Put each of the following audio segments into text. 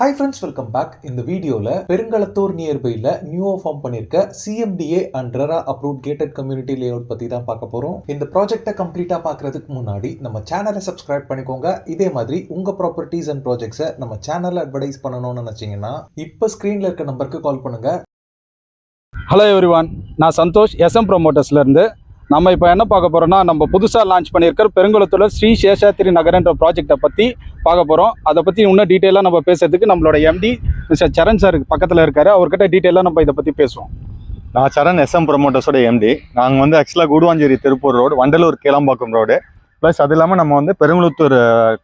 Hi friends, welcome back. இந்த வீடியோல Perungalathur நியர்பைல new form பண்ணிருக்க CMDA and RERA approved gated community layout பத்தி தான் பார்க்க போறோம். இந்த ப்ராஜெக்ட்டை கம்ப்ளீட்டா பார்க்கிறதுக்கு முன்னாடி நம்ம சேனலை சப்ஸ்கிரைப் பண்ணிக்கோங்க. இதே மாதிரி உங்க ப்ராப்பர்ட்டிஸ் அண்ட் ப்ராஜெக்ட்ஸை நம்ம சேனல்ல அட்வர்டைஸ் பண்ணணும்னு நினைச்சீங்கன்னா இப்போ ஸ்கிரீன்ல இருக்க நம்பருக்கு கால் பண்ணுங்க. ஹலோ எவ்ரிவான், நான் சந்தோஷ் SM ப்ரொமோட்டர்ஸ்லேருந்து. நம்ம இப்போ என்ன பார்க்க போகிறோம்னா, நம்ம புதுசாக லான்ச் பண்ணியிருக்கிற பெருங்குளத்தூர் ஸ்ரீ சேஷாத்திரி நகரன்ற ப்ராஜெக்டை பற்றி பார்க்க போகிறோம். அதை பற்றி இன்னும் டீட்டெயிலாக நம்ம பேசுறதுக்கு நம்மளோட MD மிஸ்டர் சரண் சார் பக்கத்தில் இருக்காரு. அவர்கிட்ட டீட்டெயிலாக நம்ம இதை பற்றி பேசுவோம். நான் சரண் SM ப்ரொமோட்டர்ஸோட MD. நாங்கள் வந்து ஆக்சுவலாக Guduvanchery Tiruppur road, Vandalur Kelambakkam road, plus அது இல்லாமல் நம்ம வந்து பெருங்குளத்தூர்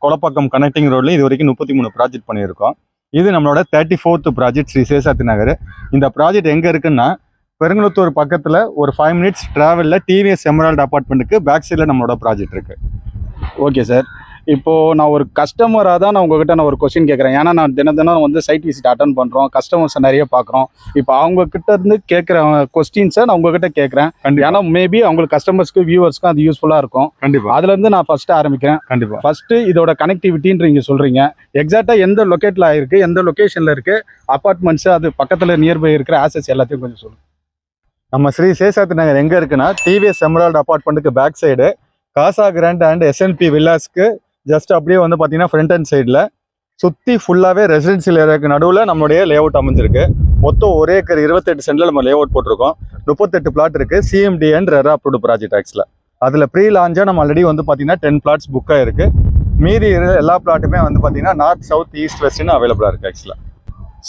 கொலப்பாக்கம் கனெக்டிங் ரோட்லையும் இது வரைக்கும் 33 ப்ராஜெக்ட் பண்ணியிருக்கோம். இது நம்மளோட 34th ப்ராஜெக்ட் ஸ்ரீ சேஷாத்திரி நகர். இந்த ப்ராஜெக்ட் எங்கே இருக்குன்னா, பெருங்குளத்தூர் பக்கத்தில் ஒரு 5 minutes ட்ராவலில் TVS எமரால்டு அப்பார்ட்மெண்ட்டுக்கு பேக் சைடில் நம்மளோட ப்ராஜெக்ட் இருக்குது. ஓகே சார், இப்போது நான் ஒரு கஸ்டமராக தான் நான் உங்ககிட்ட ஒரு கொஸ்டின் கேட்குறேன். ஏன்னா நான் தினம் வந்து சைட் விசிட் அட்டன் பண்ணுறோம், கஸ்டமர்ஸை நிறைய பார்க்குறோம். இப்போ அவங்கக்கிட்ட இருந்து கேட்குற கொஸ்டின்ஸை நான் உங்ககிட்ட கேட்குறேன். ஏன்னா மேபி அவங்களுக்கு கஸ்டமர்ஸ்க்கு வியூவர்ஸ்க்கும் அது யூஸ்ஃபுல்லாக இருக்கும். கண்டிப்பாக அதுலேருந்து நான் ஃபஸ்ட்டு ஆரம்பிக்கிறேன். கண்டிப்பாக ஃபஸ்ட்டு இதோட கனெக்டிவிட்டின்றீங்க சொல்கிறீங்க. எக்ஸாக்டாக எந்த லொக்கேட்டில் ஆகிருக்கு, எந்த லொக்கேஷனில் இருக்குது, அப்பார்ட்மெண்ட்ஸு, அது பக்கத்தில் நியர்பை இருக்கிற ஆசஸ் எல்லாத்தையும் கொஞ்சம் சொல்லுங்கள். நம்ம ஸ்ரீ சேஷாத்திரி நகர் எங்கே இருக்குன்னா, TVS எமரால்டு அப்பார்ட்மெண்ட்டுக்கு back side, Casa Grand and SNP வில்லாஸ்க்கு ஜஸ்ட் அப்படியே வந்து பார்த்தீங்கன்னா ஃப்ரண்ட் அண்ட் சைடில் சுற்றி ஃபுல்லாகவே ரெசிடென்சியல் ஏரியாவுக்கு நடுவில் நம்மளுடைய லே அவுட் அமைஞ்சிருக்கு. மொத்தம் 1 ஏக்கர் 28 சென்டில் நம்ம லே அவுட் போட்டிருக்கோம். 38 பிளாட் இருக்குது. CMDA and RERA approved project ஆக்சுவலாக. அதில் ப்ரீ லான்ச்சாக நம்ம ஆல்ரெடி வந்து பார்த்தீங்கன்னா 10 plots புக்காக இருக்குது. மீதி எல்லா பிளாட்டுமே வந்து பார்த்தீங்கன்னா நார்த், சவுத், ஈஸ்ட், வெஸ்ட்னு அவைலபிளாக இருக்குது ஆக்சுவலாக.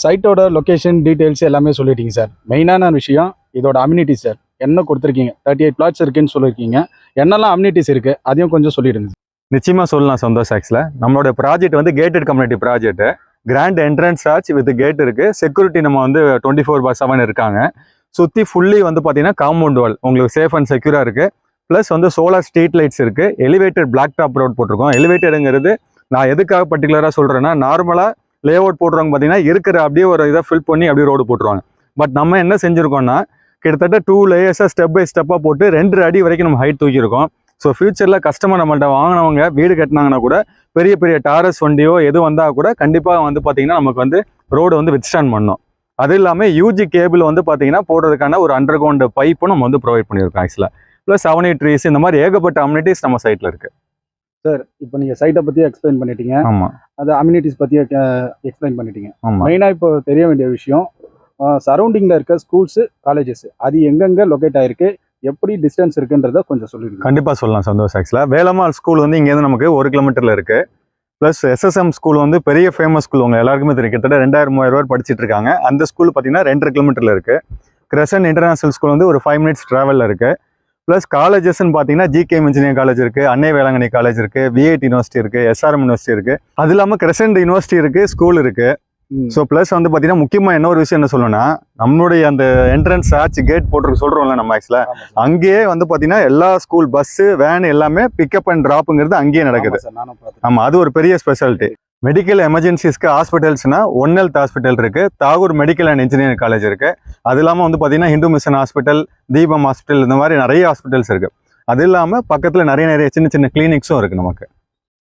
சைட்டோட லொக்கேஷன் டீட்டெயில்ஸ் எல்லாமே சொல்லிட்டீங்க சார். மெயினான விஷயம் இதோட அம்யூனிட்டிஸ் சார். என்ன கொடுத்துருக்கீங்க, 38 plots இருக்குன்னு சொல்லியிருக்கீங்க. என்னெல்லாம் அம்யூனிட்டிஸ் இருக்குது அதையும் கொஞ்சம் சொல்லிடுங்க. நிச்சயமாக சொல்லலாம் சந்தோஷ். ஆக்சுவலாக நம்மளோட ப்ராஜெக்ட் வந்து gated community project. Grand entrance arch with gate இருக்குது. செக்யூரிட்டி நம்ம வந்து 24/7 இருக்காங்க. சுற்றி ஃபுல்லி வந்து பார்த்தீங்கன்னா காம்பவுண்ட் வால் உங்களுக்கு சேஃப் அண்ட் செக்யூராக இருக்குது. ப்ளஸ் வந்து சோலார் ஸ்ட்ரீட் லைட்ஸ் இருக்குது. எலிவேட்டட் பிளாக் டாப் ரோட் போட்டிருக்கோம். எலிவேட்டடுங்கிறது நான் எதுக்காக பர்டிகுலராக சொல்கிறேன்னா, நார்மலாக லே அவுட் போட்டுருவாங்க பார்த்தீங்கன்னா இருக்கிற அப்படியே ஒரு இதை ஃபில் பண்ணி அப்படியே ரோடு போட்டுருவாங்க. பட் நம்ம என்ன செஞ்சுருக்கோம்னா, கிட்டத்தட்ட 2 லேயர்ஸாக ஸ்டெப் பை ஸ்டெப்பாக போட்டு 2 அடி வரைக்கும் நம்ம ஹைட் தூக்கியிருக்கோம். ஸோ ஃபியூச்சரில் கஸ்டமர் நம்மள்ட்ட வாங்கினவங்க வீடு கட்டினாங்கன்னா கூட, பெரிய பெரிய டாரஸ் வண்டியோ எது வந்தால் கூட கண்டிப்பாக வந்து பார்த்தீங்கன்னா நமக்கு வந்து ரோடு வந்து வித்ஸ்டாண்ட் பண்ணோம். அது இல்லாமல் UG கேபிள் வந்து பார்த்தீங்கன்னா போடுறதுக்கான ஒரு அண்டர் கிரவுண்ட் பைப்பும் நம்ம வந்து ப்ரொவைட் பண்ணியிருக்கோம் ஆக்சுவலாக. ப்ளஸ் 7 ட்ரீஸ், இந்த மாதிரி ஏகப்பட்ட அம்யூனிட்டிஸ் நம்ம சைட்டில் இருக்குது. சார், இப்போ நீங்கள் சைட்டை பற்றி எக்ஸ்பிளைன் பண்ணிட்டீங்க. ஆமாம். அது அம்யூனிட்டிஸ் பற்றி எக்ஸ்பிளைன் பண்ணிட்டீங்க. ஆமாம். மெயினாக இப்போ தெரிய வேண்டிய விஷயம், சரௌண்டிங்கில் இருக்க ஸ்கூல்ஸு, காலேஜஸ் அது எங்கெங்கே லொக்கேட் ஆகிருக்கு, எப்படி டிஸ்டன்ஸ் இருக்குன்றத கொஞ்சம் சொல்லிடுங்க. கண்டிப்பாக சொல்லலாம் சந்தோஷ். ஆக்சுவலாக வேலம்மாள் ஸ்கூல் வந்து இங்கேருந்து நமக்கு 1 கிலோமீட்டரில் இருக்குது. ப்ளஸ் SSM ஸ்கூல் வந்து பெரிய ஃபேமஸ் ஸ்கூல், உங்கள் எல்லாருக்குமே தெரியும். கிட்டத்தட்ட 2000-3000 பேர் படிச்சுட்டு இருக்காங்க. அந்த ஸ்கூல் பார்த்தீங்கன்னா 2.5 கிலோமீட்டரில் இருக்குது. கிரசன்ட் இன்டர்நேஷனல் ஸ்கூல் வந்து ஒரு 5 minutes ட்ராவலில் இருக்குது. ப்ளஸ் காலேஜஸ்ன்னு பார்த்தீங்கன்னா GKM இன்ஜினியரிங் காலேஜ் இருக்குது, அன்னை வேளாங்கண்ணி காலேஜ் இருக்குது, VIT யூனிவர்சிட்டி இருக்குது, SRM யூனிவர்சிட்டி இருக்குது. அது இல்லாமல் கிரசன்ட் யூனிவர்சிட்டி இருக்குது, ஸ்கூல் இருக்குது. ஸோ ப்ளஸ் வந்து பார்த்தீங்கன்னா முக்கியமாக என்ன ஒரு விஷயம் என்ன சொல்லணும்னா, நம்மளுடைய அந்த என்ட்ரன்ஸ் ஆர்ச் கேட் போட்டு சொல்கிறோம்ல நம்ம ஆக்சுவலாக, அங்கேயே வந்து பார்த்தீங்கன்னா எல்லா ஸ்கூல் பஸ்ஸு, வேன் எல்லாமே பிக்கப் அண்ட் ட்ராப்புங்கிறது அங்கேயே நடக்குது. ஆமாம், அது ஒரு பெரிய ஸ்பெஷாலிட்டி. மெடிக்கல் எமர்ஜென்சிஸ்க்கு ஹாஸ்பிட்டல்ஸ்னா 1 Health ஹாஸ்பிட்டல் இருக்குது, Tagore medical and engineering college இருக்குது. அது இல்லாமல் வந்து பார்த்தீங்கன்னா Hindu mission hospital, Deepam hospital, இந்த மாதிரி நிறைய ஹாஸ்பிட்டல்ஸ் இருக்குது. அது இல்லாமல் பக்கத்தில் நிறைய சின்ன சின்ன கிளினிக்ஸும் இருக்குது நமக்கு.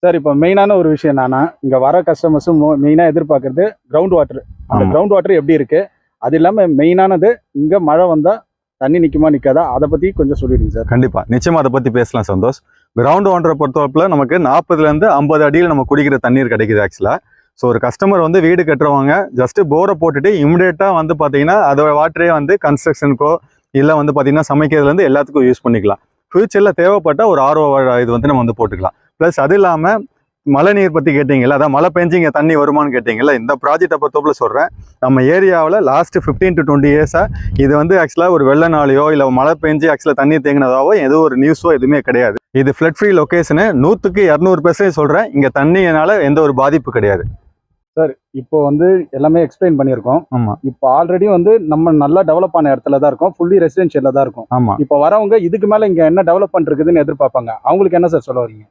சார், இப்போ மெயினான ஒரு விஷயம் என்னன்னா, இங்கே வர கஸ்டமர்ஸும் மெயினாக எதிர்பார்க்குறது கிரவுண்ட் வாட்டர். அந்த கிரவுண்ட் வாட்டர் எப்படி இருக்குது, அது இல்லாமல் மெயினானது இங்கே மழை வந்தால் தண்ணி நிற்குமா நிற்காதா, அதை பற்றி கொஞ்சம் சொல்லிடுங்க சார். கண்டிப்பாக, நிச்சயமாக அதை பற்றி பேசலாம் சந்தோஷ். கிரவுண்ட் வாட்டரை பொறுத்தவரையில் நமக்கு 40லேருந்து 50 அடியில் நம்ம குடிக்கிற தண்ணீர் கிடைக்குது ஆக்சுவலாக. ஸோ ஒரு கஸ்டமர் வந்து வீடு கட்டுறவங்க ஜஸ்ட்டு போரை போட்டுட்டு இமிடியேட்டாக வந்து பார்த்தீங்கன்னா அதோட வாட்டரே வந்து கன்ஸ்ட்ரக்ஷனுக்கோ இல்லை வந்து பார்த்தீங்கன்னா சமைக்கிறதுலேருந்து எல்லாத்துக்கும் யூஸ் பண்ணிக்கலாம். ஃபியூச்சரில் தேவைப்பட்ட ஒரு RO இது வந்து நம்ம வந்து போட்டுக்கலாம். ப்ளஸ் அது இல்லாமல் மழை நீர் பற்றி கேட்டிங்கல்ல, அதான் மழை பெஞ்சு இங்கே தண்ணி வருமானு கேட்டிங்கல்ல, இந்த ப்ராஜெக்டை பொறுத்தவரை சொல்கிறேன். நம்ம ஏரியாவில் லாஸ்ட் 15 to 20 இயர்ஸாக இது வந்து ஆக்சுவலாக ஒரு வெள்ள நாளையோ இல்லை மழை பெஞ்சு ஆக்சுவலாக தண்ணி தேங்கினதாவோ எதுவும் ஒரு நியூஸோ எதுவுமே கிடையாது. இது ஃப்ளட் ஃப்ரீ லொக்கேஷனு. 100க்கு 200% சொல்கிறேன், இங்கே தண்ணியினால் எந்த ஒரு பாதிப்பு கிடையாது. சார், இப்போ வந்து எல்லாமே எக்ஸ்பிளைன் பண்ணியிருக்கோம். ஆமாம். இப்போ ஆல்ரெடி வந்து நம்ம நல்லா டெவலப் ஆன இடத்துல தான் இருக்கோம், ஃபுல்லி ரெசிடென்ஷியலில் தான் இருக்கும். ஆமாம். இப்போ வரவங்க இதுக்கு மேலே இங்கே என்ன டெவலப்மெண்ட் இருக்குதுன்னு எதிர்பார்ப்பாங்க. அவங்களுக்கு என்ன சார் சொல்ல வரீங்க?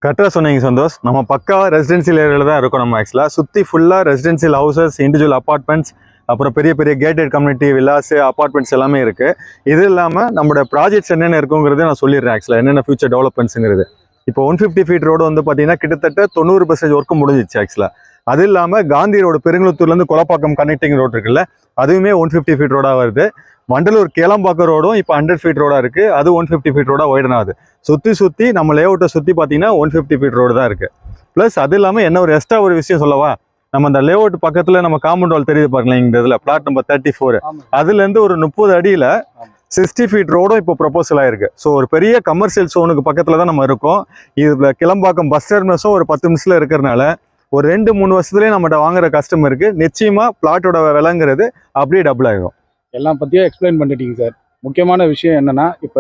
கரெக்டாக சொன்னீங்க சந்தோஷ். நம்ம பக்காவாக ரெசிடென்சியல் ஏரியாவில் தான் இருக்கோம். நம்ம ஆக்சுவலாக சுற்றி ஃபுல்லாக ரெசிடென்சியல் ஹவுசஸ், இண்டிவிஜுவல் அப்பார்ட்மெண்ட்ஸ், அப்புறம் பெரிய பெரிய கேட்டட் கம்யூனிட்டி வில்லாஸ், அப்பார்ட்மெண்ட்ஸ் எல்லாமே இருக்குது. இது இல்லாமல் நம்மளோட ப்ராஜெக்ட்ஸ் என்னென்ன இருக்குங்கிறத நான் சொல்லிடுறேன் ஆக்சுவலாக, என்னென்ன ஃபியூச்சர் டெவலப்மெண்ட்ஸுங்கிறது. இப்போ 150 feet ரோடு வந்து பார்த்தீங்கன்னா கிட்டத்தட்ட 90% ஒர்க்கு முடிஞ்சிச்சு ஆக்சுவலாக. அது இல்லாமல் காந்தி ரோடு பெருங்குளத்தூர்லேருந்து குளப்பாக்கம் கனெக்டிங் ரோடு இருக்குல்ல, அதுவுமே 150 ஃபீட் ரோடாக வருது. வண்டலூர் கேளம்பாக்கம் ரோடும் இப்போ 100 ஃபீட் ரோடாக இருக்குது, அது 150 ஃபீட் ரோடாக ஒய்டன் ஆகுது. சுற்றி நம்ம லேஅவுட்டை சுற்றி பார்த்தீங்கன்னா 150 ஃபீட் ரோடு தான் இருக்குது. ப்ளஸ் அது இல்லாமல் என்ன ஒரு எக்ஸ்ட்ரா ஒரு விஷயம் சொல்லவா, நம்ம அந்த லேஅவுட் பக்கத்தில் நம்ம காம்பவுண்ட் வால் தெரியுது பாருங்களேன், இந்த இதில் பிளாட் நம்பர் 34, அதுலேருந்து ஒரு 30 அடியில் 60 ஃபீட் ரோடும் இப்போ ப்ரொபோசல் ஆயிருக்கு. ஸோ ஒரு பெரிய கமர்ஷியல் சோனுக்கு பக்கத்தில் தான் நம்ம இருக்கோம். இதில் கிளம்பாக்கம் பஸ் டெர்மினஸும் ஒரு 10 நிமிஷத்தில் இருக்கிறனால ஒரு 2-3 வருஷத்துலேயே நம்மகிட்ட வாங்குற கஸ்டமருக்கு நிச்சயமாக பிளாட்டோட விலைங்கிறது அப்படியே டபுள் ஆகிடும். எல்லாம் பற்றியும் எக்ஸ்பிளைன் பண்ணிட்டீங்க சார். முக்கியமான விஷயம் என்னன்னா, இப்போ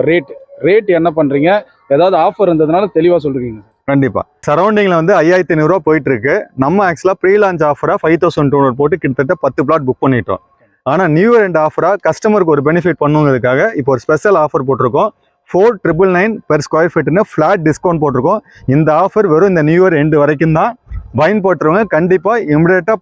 ரேட் என்ன பண்ணுறீங்க, ஏதாவது ஆஃபர் இருந்ததுனால தெளிவாக சொல்கிறீங்க. கண்டிப்பாக சரௌண்டிங்கில் வந்து 5500 ரூபா போயிட்டு இருக்கு. நம்ம ஆக்சுவலாக ப்ரீ லான்ச் ஆஃபராக 5200 போட்டு கிட்டத்தட்ட 10 பிளாட் புக் பண்ணிட்டோம். ஆனால் நியூ இயர் எண்ட் ஆஃபராக கஸ்டமருக்கு ஒரு பெனிஃபிட் பண்ணுங்கிறதுக்காக இப்போ ஒரு ஸ்பெஷல் ஆஃபர் போட்டிருக்கோம். 4999 பெர் ஸ்கொயர் ஃபீட்னு ஃப்ளாட் டிஸ்கவுண்ட் போட்டிருக்கோம். இந்த ஆஃபர் வெறும் இந்த நியூ இயர் எண்டு வரைக்கும் தான். பைன் போட்டுருவங்க கண்டிப்பாக இமிடியேட்டாக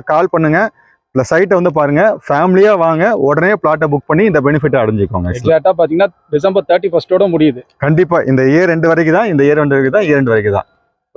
கால் பண்ணுங்கள், ப்ளஸ் சைட்டை வந்து பாருங்கள், ஃபேமிலியாக வாங்க, உடனே பிளாட்டை புக் பண்ணி இந்த பெனிஃபிட்டை அடைஞ்சிக்கோங்க. எக்ஸாக்டாக பார்த்தீங்கன்னா December 31 முடியுது. கண்டிப்பாக இந்த இயர் எண்டு வரைக்கும் தான், இந்த இயர் எண்டு வரைக்கும் தான்.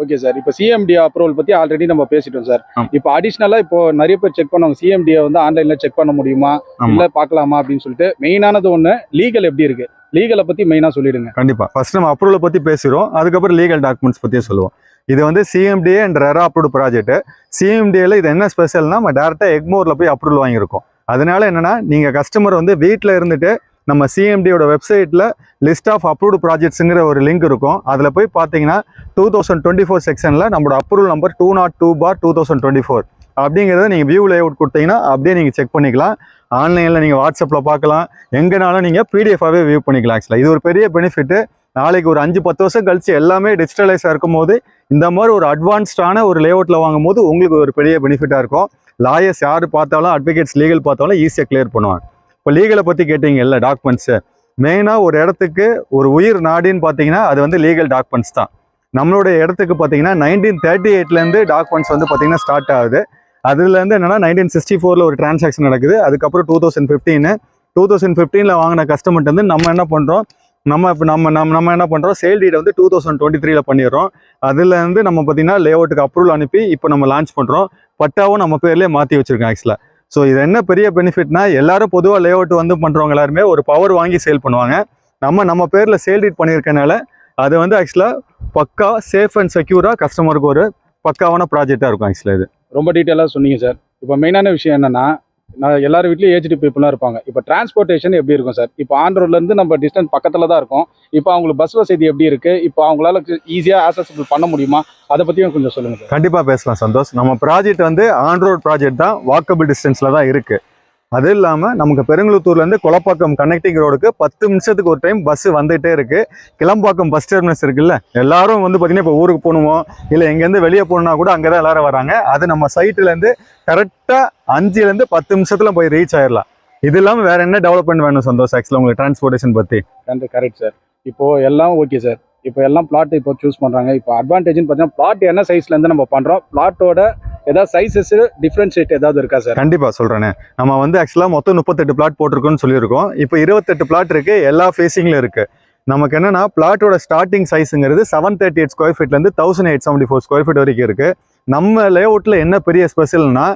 Okay sir. இப்போ சிஎம்டி அப்ரூவல் பற்றி ஆல்ரெடி நம்ம பேசிட்டோம் சார். இப்போ அடிஷ்னலாக இப்போ நிறைய பேர் செக் பண்ணுவாங்க, சிஎம்டியை வந்து ஆன்லைனில் செக் பண்ண முடியுமா இல்லை பார்க்கலாமா அப்படின்னு சொல்லிட்டு. மெயினானது ஒன்று, லீகல் எப்படி இருக்கு, லீகலை பற்றி மெயினாக சொல்லிடுங்க. கண்டிப்பாக ஃபர்ஸ்ட் நம்ம அப்ரூவலை பற்றி பேசுகிறோம், அதுக்கப்புறம் லீகல் டாக்குமெண்ட்ஸ் பற்றியே சொல்லுவோம். இது வந்து CMDA and RERA approved project. சிஎம்டிஏல இது என்ன ஸ்பெஷல்னா, நம்ம டேரெக்டாக எக்மோரில் போய் அப்ரூவல் வாங்கியிருக்கோம். அதனால என்னன்னா, நீங்கள் கஸ்டமர் வந்து வீட்டில் இருந்துட்டு நம்ம சிஎம்டியோட வெப்சைட்டில் லிஸ்ட் ஆஃப் அப்ரூவ்டு ப்ராஜெக்ட்ஸுங்கிற ஒரு லிங்க் இருக்கும். அதில் போய் பார்த்தீங்கன்னா 2024 செக்ஷனில் நம்மளோட அப்ரூவல் நம்பர் 202/2024 அப்படிங்கிறத நீங்கள் வியூ லேஅவுட் கொடுத்தீங்கன்னா அப்படியே நீங்கள் செக் பண்ணிக்கலாம். ஆன்லைனில் நீங்கள் வாட்ஸ்அப்பில் பார்க்கலாம், எங்கேனாலும் நீங்கள் பிடிஎஃபாகவே வியூ பண்ணிக்கலாம். ஆக்சுவலாக இது ஒரு பெரிய பெனிஃபிட்டு. நாளைக்கு ஒரு 5-10 வருஷம் கழிச்சு எல்லாமே டிஜிட்டலைஸாக இருக்கும் போது இந்த மாதிரி ஒரு அட்வான்ஸ்டான ஒரு லேஅவுட்டில் வாங்கும் போது உங்களுக்கு ஒரு பெரிய பெனிஃபிட்டாக இருக்கும். லாயர்ஸ் யார் பார்த்தாலும், அட்வொகேட்ஸ் லீகல் பார்த்தாலும் ஈஸியாக கிளியர் பண்ணுவாங்க. இப்போ லீகலை பற்றி கேட்டீங்க இல்லை, டாக்குமெண்ட்ஸு மெயினாக ஒரு இடத்துக்கு ஒரு உயிர் நாடின்னு பார்த்தீங்கன்னா அது வந்து லீகல் டாக்குமெண்ட்ஸ் தான். நம்மளுடைய இடத்துக்கு பார்த்தீங்கன்னா 1938 டாக்குமெண்ட்ஸ் வந்து பார்த்தீங்கன்னா ஸ்டார்ட் ஆகுது. அதுலேருந்து என்னென்னா 1964 ஒரு டிரான்சாக்ஷன் நடக்குது. அதுக்கப்புறம் 2015 வாங்கின கஸ்டமர்ட்டு வந்து நம்ம என்ன பண்ணுறோம், நம்ம என்ன பண்ணுறோம், சேல் டீடை வந்து 2023 பண்ணிடுறோம். அதுலேருந்து நம்ம பார்த்தீங்கன்னா லேஅவுட்டுக்கு அப்ரூவல் அனுப்பி இப்போ நம்ம லான்ச் பண்ணுறோம். பட்டாவும் நம்ம பேர்லேயே மாற்றி வச்சுருக்கோம் ஆக்சுவலாக. ஸோ இது என்ன பெரிய பெனிஃபிட்னா, எல்லாரும் பொதுவாக லேஅவுட் வந்து பண்ணுறவங்க எல்லாருமே ஒரு பவர் வாங்கி சேல் பண்ணுவாங்க. நம்ம பேரில் சேல் டீட் பண்ணியிருக்கனால அது வந்து ஆக்சுவலாக பக்கா சேஃப் அண்ட் செக்யூராக கஸ்டமருக்கு ஒரு பக்காவான ப்ராஜெக்டாக இருக்கும். ஆக்சுவலாக இது ரொம்ப டீட்டெயிலாக சொன்னீங்க சார். இப்போ மெயினான விஷயம் என்னன்னா, நான் எல்லாரும் வீட்லேயும் ஏஜ்டு பீப்புளாக இருப்பாங்க. இப்போ டிரான்ஸ்போர்ட்டேஷன் எப்படி இருக்கும் சார்? இப்போ ஆண்ட்ரோட்லேருந்து நம்ம டிஸ்டன்ஸ் பக்கத்தில் தான் இருக்கும். இப்போ அவங்களுக்கு பஸ் வசதி எப்படி இருக்குது, இப்போ அவங்களால ஈஸியாக ஆக்சஸபிள் பண்ண முடியுமா, அதை பற்றியும் கொஞ்சம் சொல்லுங்கள் சார். கண்டிப்பாக பேசலாம் சந்தோஷ். நம்ம ப்ராஜெக்ட் வந்து ஆன்ரோட் ப்ராஜெக்ட் தான், வாக்கபிள் டிஸ்டன்ஸில் தான் இருக்குது. அது இல்லாமல் நமக்கு பெருங்குளத்தூர்லேருந்து குளப்பாக்கம் கனெக்டிங் ரோடுக்கு 10 நிமிஷத்துக்கு ஒரு டைம் பஸ் வந்துகிட்டே இருக்குது. கிளம்பாக்கம் பஸ் டெர்மினஸ் இருக்குல்ல, எல்லாரும் வந்து பார்த்திங்கன்னா இப்போ ஊருக்கு போகணுமோ இல்லை எங்கேருந்து வெளியே போகணுன்னா கூட அங்கே தான் எல்லாரும் வராங்க. அது நம்ம சைட்லேருந்து கரெக்டாக 5 to 10 நிமிஷத்தில் போய் ரீச் ஆயிடலாம். இது இல்லாமல் வேறு என்ன டெவலப்மெண்ட் வேணும் சந்தோஷ் ஆக்சுவலாக உங்களுக்கு டிரான்ஸ்போர்ட்டேஷன் பற்றி? Correct sir. இப்போது எல்லாம் ஓகே சார். இப்போ எல்லாம் பிளாட் இப்போ சூஸ் பண்ணுறாங்க. இப்போ அட்வான்டேஜ்னு பார்த்தீங்கன்னா, பிளாட் என்ன சைஸ்லேருந்து நம்ம பண்ணுறோம், பிளாட்டோட ஏதாவது சைஸஸ் டிஃப்ரென்ஷியேட் ஏதாவது இருக்கா சார்? கண்டிப்பாக சொல்கிறேனே. நம்ம வந்து ஆக்சுவலாக மொத்தம் 38 பிளாட் போட்டிருக்கோன்னு சொல்லியிருக்கோம். இப்போ 28 பிளாட் இருக்குது, எல்லா ஃபேஸிங்கில் இருக்குது. நமக்கு என்னென்னா, பிளாட்டோட ஸ்டார்டிங் சைஸுங்கிறது 738 ஸ்கொயர் ஃபீட்லேருந்து 1874 ஸ்கொயர் ஃபீட் வரைக்கும் இருக்குது. நம்ம லேஅவுட்டில் என்ன பெரிய ஸ்பெஷல்னா,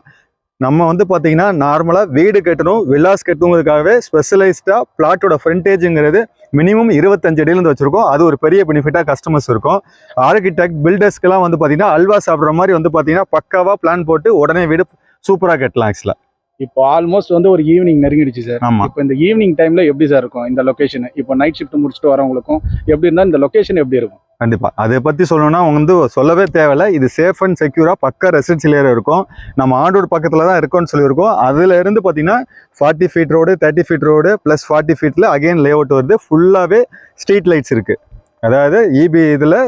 நம்ம வந்து பார்த்தீங்கன்னா நார்மலாக வீடு கட்டணும், வில்லாஸ் கட்டணுங்கிறதுக்காகவே ஸ்பெஷலைஸ்டாக பிளாட்டோட ஃப்ரண்டேஜுங்கிறது மினிமம் 25 அடியிலேருந்து வச்சுருக்கோம். அது ஒரு பெரிய பெனிஃபிட்டாக கஸ்டமர்ஸ் இருக்கும். ஆர்கிடெக்ட் பில்டர்ஸ்க்கெல்லாம் வந்து பார்த்தீங்கன்னா அல்வா சாப்பிட்ற மாதிரி வந்து பார்த்தீங்கன்னா பக்காவாக பிளான் போட்டு உடனே வீடு சூப்பராக கட்டலாம். ஆக்சுவலாக இப்போ ஆல்மோஸ்ட் வந்து ஒரு ஈவினிங் நெருங்கிடுச்சு சார். ஆமாம். இப்போ இந்த ஈவினிங் டைம்ல எப்படி சார் இருக்கும் இந்த லொகேஷன்? இப்போ நைட் ஷிஃப்ட் முடிச்சுட்டு வரவங்களுக்கும் எப்படி இருந்தால் இந்த லொகேஷன் எப்படி இருக்கும்? கண்டிப்பாக அதை பற்றி சொல்லணும்னா வந்து சொல்லவே தேவையில்லை. இது சேஃப் அண்ட் செக்யூராக பக்கா ரெசிடென்ஷியல் ஏரியா இருக்கும். நம்ம ஆண்டூர் பக்கத்தில் தான் இருக்கோம்னு சொல்லியிருக்கோம். அதில் இருந்து பார்த்தீங்கன்னா 40 feet road, 30 feet road plus 40 ஃபீட்டில் அகெயின் லேஅவுட் வருது. ஃபுல்லாகவே ஸ்ட்ரீட் லைட்ஸ் இருக்குது. அதாவது இபி இதில்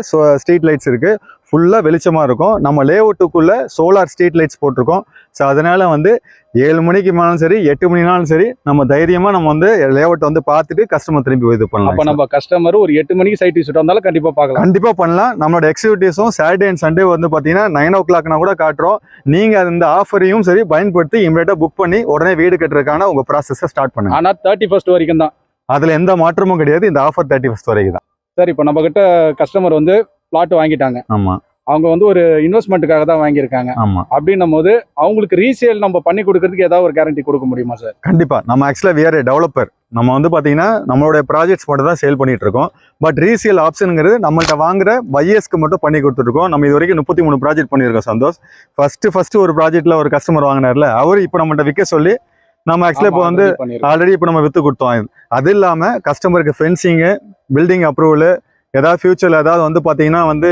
ஸ்ட்ரீட் லைட்ஸ் இருக்குது. ஃபுல்லாக வெளிச்சமாக இருக்கும். நம்ம லேஅவுட்டுக்குள்ளே சோலார் ஸ்ட்ரீட் லைட்ஸ் போட்டிருக்கோம். ஸோ அதனால் வந்து 7 மணிக்கு மேலும் சரி 8 மணினாலும் சரி நம்ம தைரியமாக நம்ம வந்து லேஅவுட் வந்து பார்த்துட்டு கஸ்டமர் திரும்பி இது பண்ணலாம். அப்போ நம்ம கஸ்டமர் ஒரு 8 மணிக்கு சைட் விசிட் வந்தாலும் கண்டிப்பாக பார்க்கலாம். கண்டிப்பாக பண்ணலாம். நம்மளோட எக்ஸிக்யூட்டிவ்ஸும் சாட்டர்டே அண்ட் சண்டே வந்து பார்த்தீங்கன்னா 9 o'clock கூட காட்டுறோம். நீங்கள் அந்த ஆஃபரையும் சரி பயன்படுத்தி இமீடியட்டாக புக் பண்ணி உடனே வீடு கட்டுறதுக்கான உங்கள் ப்ராசஸை ஸ்டார்ட் பண்ணுங்க. ஆனால் 31st வரைக்கும் தான். அதில் எந்த மாற்றமும் கிடையாது. இந்த ஆஃபர் 31st வரைக்கும் தான் சார். இப்போ நம்ம கிட்ட கஸ்டமர் வந்து பிளாட் வாங்கிட்டாங்க. ஆமாம். அவங்க வந்து ஒரு இன்வெஸ்ட்மெண்ட்டுக்காக தான் வாங்கியிருக்காங்க. ஆமா, அப்படின்னும் போது அவங்களுக்கு ரீசேல் நம்ம பண்ணி கொடுக்கறதுக்கு ஏதாவது ஒரு கேரண்டி கொடுக்க முடியுமா சார்? கண்டிப்பா. நம்ம ஆக்சுவலா we are a டெவலப்பர். நம்ம வந்து பாத்தீங்கன்னா நம்மளுடைய ப்ராஜெக்ட்ஸ் மட்டும் தான் சேல் பண்ணிட்டு இருக்கோம். பட் ரீசேல் ஆப்ஷனுங்கிறது நம்மள்ட்ட வாங்குற பையர்ஸ்க்கு மட்டும் பண்ணி கொடுத்துருக்கோம். நம்ம இது வரைக்கும் 33 ப்ராஜெக்ட் பண்ணியிருக்கோம் சந்தோஷ். ஃபர்ஸ்ட் ஒரு ப்ராஜெக்ட்ல ஒரு கஸ்டமர் வாங்கினார்ல, அவரு இப்போ நம்மள்ட்ட விற்க சொல்லி நம்ம ஆக்சுவலா இப்போ வந்து ஆல்ரெடி இப்போ நம்ம வித்து கொடுத்தோம். அது இல்லாம கஸ்டமருக்கு ஃபென்சிங்கு, பில்டிங் அப்ரூவல், ஏதாவது ஃபியூச்சர்ல ஏதாவது வந்து பாத்தீங்கன்னா வந்து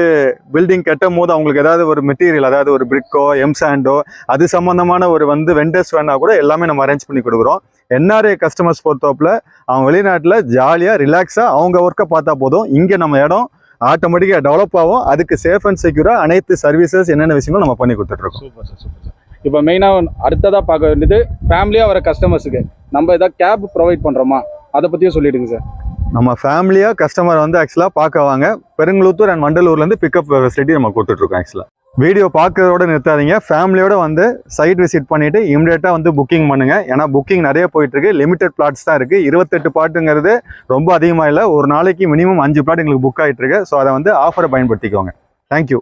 பில்டிங் கட்டும் போது அவங்களுக்கு ஏதாவது ஒரு மெட்டீரியல், அதாவது ஒரு பிரிக்கோ எம்சாண்டோ அது சம்பந்தமான ஒரு வந்து வெண்டர்ஸ் வேணா கூட எல்லாமே நம்ம அரேஞ்ச் பண்ணி கொடுக்குறோம். என்ஆர்ஐ கஸ்டமர்ஸ் பொறுத்தவரையில் அவங்க வெளிநாட்டில் ஜாலியாக ரிலாக்ஸாக அவங்க ஒர்க்கை பார்த்தா போதும். இங்கே நம்ம இடம் ஆட்டோமேட்டிக்காக டெவலப் ஆகும். அதுக்கு சேஃப் அண்ட் செக்யூராக அனைத்து சர்வீசஸ் என்னென்ன விஷயங்களும் நம்ம பண்ணி கொடுத்துட்ருக்கோம். Super sir, super sir. இப்போ மெயினாக அடுத்ததாக பார்க்க வேண்டியது ஃபேமிலியாக வர கஸ்டமர்ஸுக்கு நம்ம ஏதாவது கேப் ப்ரொவைட் பண்ணுறோமா, அதை பற்றியும் சொல்லிவிடுங்க சார். நம்ம ஃபேமிலியாக கஸ்டமர் வந்து ஆக்சுவலாக பார்க்க வாங்க. பெருங்குளத்தூர் அண்ட் வண்டலூர்லேருந்து பிக்கப் ஃபெசிலிட்டி நம்ம கொடுத்துட்ருக்கோம். ஆக்சுவலாக வீடியோ பார்க்கறதோட நிறுத்தாதீங்க, ஃபேமிலியோட வந்து சைட் விசிட் பண்ணிவிட்டு இமிடியேட்டாக வந்து புக்கிங் பண்ணுங்கள். ஏன்னா புக்கிங் நிறைய போயிட்டுருக்கு, லிமிடெட் பிளாட்ஸ் தான் இருக்குது. 28 பிளாட்டுங்கிறது ரொம்ப அதிகமாக இல்லை, ஒரு நாளைக்கு மினிமம் 5 பிளாட் எங்களுக்கு புக் ஆகிட்டு இருக்கு. ஸோ அதை வந்து ஆஃபரை பயன்படுத்திக்கோங்க. தேங்க்யூ.